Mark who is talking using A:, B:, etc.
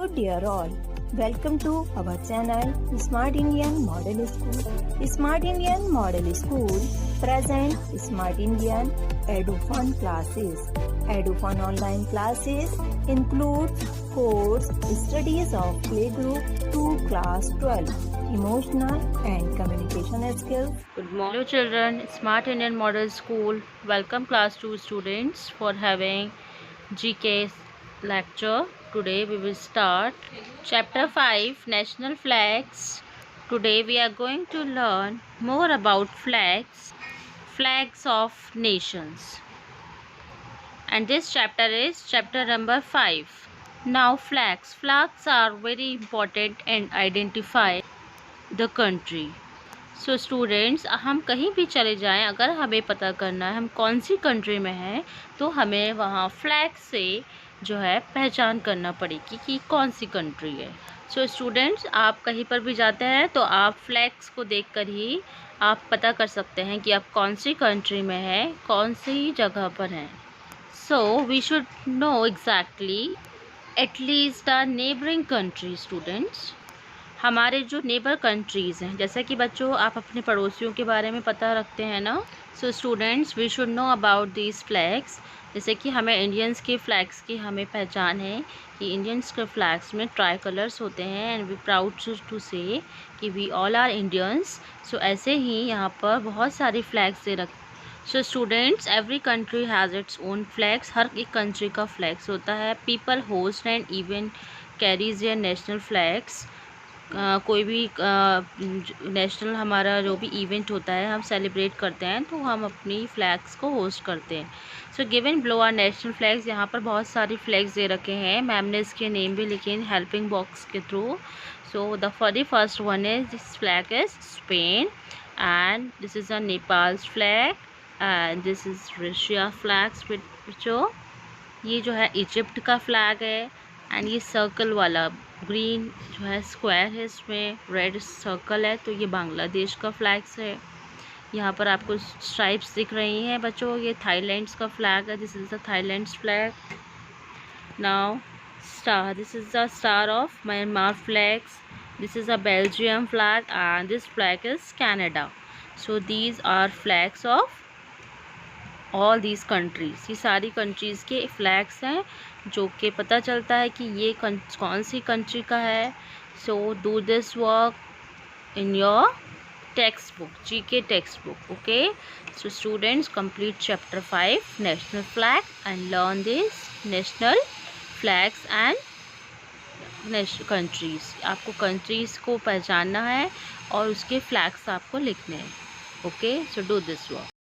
A: Dear all, welcome to our channel Smart Indian Model School. Smart Indian Model School present Smart Indian EduFun classes. EduFun online classes include course studies of playgroup to class 12, emotional and communication skills.
B: Good morning. Hello children, Smart Indian Model School. Welcome class 2 students for having GK lecture. Today we will start chapter 5 National Flags. Today we are going to learn more about flags of nations. And this chapter is chapter number 5. Now flags are very important and identify the country. So students, हम कहीं भी चले जाएं, अगर हमें पता करना है हम कौन सी कंट्री में हैं, तो हमें वहाँ फ्लैग से जो है पहचान करना पड़ेगी कि कौन सी कंट्री है। सो स्टूडेंट्स, आप कहीं पर भी जाते हैं तो आप फ्लैग्स को देखकर ही आप पता कर सकते हैं कि आप कौन सी कंट्री में हैं, कौन सी जगह पर हैं। So we should know exactly at least the neighbouring country. Students, हमारे जो नेबर कंट्रीज़ हैं, जैसा कि बच्चों आप अपने पड़ोसियों के बारे में पता रखते हैं ना। So students, we should know about these flags. जैसे कि हमें इंडियंस के फ्लैग्स की हमें पहचान है कि इंडियंस के फ्लैग्स में ट्राई कलर्स होते हैं and we proud to say कि we all are Indians. So ऐसे ही यहाँ पर बहुत सारी फ्लैग्स दे रख। So students, every country has its own flags. हर एक कंट्री का फ्लैग्स होता है। People host and event carries their national flags. कोई भी नेशनल हमारा जो भी इवेंट होता है, हम सेलिब्रेट करते हैं तो हम अपनी फ्लैग्स को होस्ट करते हैं। So given below are national flags. यहाँ पर बहुत सारी फ्लैग्स दे रखे हैं। मैम ने इसके नेम भी लिखे हैं हेल्पिंग बॉक्स के through. So the first one is this flag is Spain and this is a Nepals flag and this is Russia flags. जो ये जो है इजिप्ट का फ्लैग है एंड ये सर्कल वाला ग्रीन जो है स्क्वायर है, इसमें रेड सर्कल है, तो ये बांग्लादेश का फ्लैग्स है। यहाँ पर आपको स्ट्राइप्स दिख रही हैं बच्चों, ये थाईलैंड्स का फ्लैग है। This is the Thailand's flag. Now star, this is the star of Myanmar flags. This is a Belgium flag and this flag is Canada. So these are flags of all these countries. ये सारी countries के flags हैं जो कि पता चलता है कि ये कौन सी कंट्री का है। So do this work in your text book, GK text book. Okay, so students, complete chapter 5 national flag and learn this national flags and national countries. आपको कंट्रीज़ को पहचानना है और उसके फ्लैग्स आपको लिखने हैं। Okay, so do this work.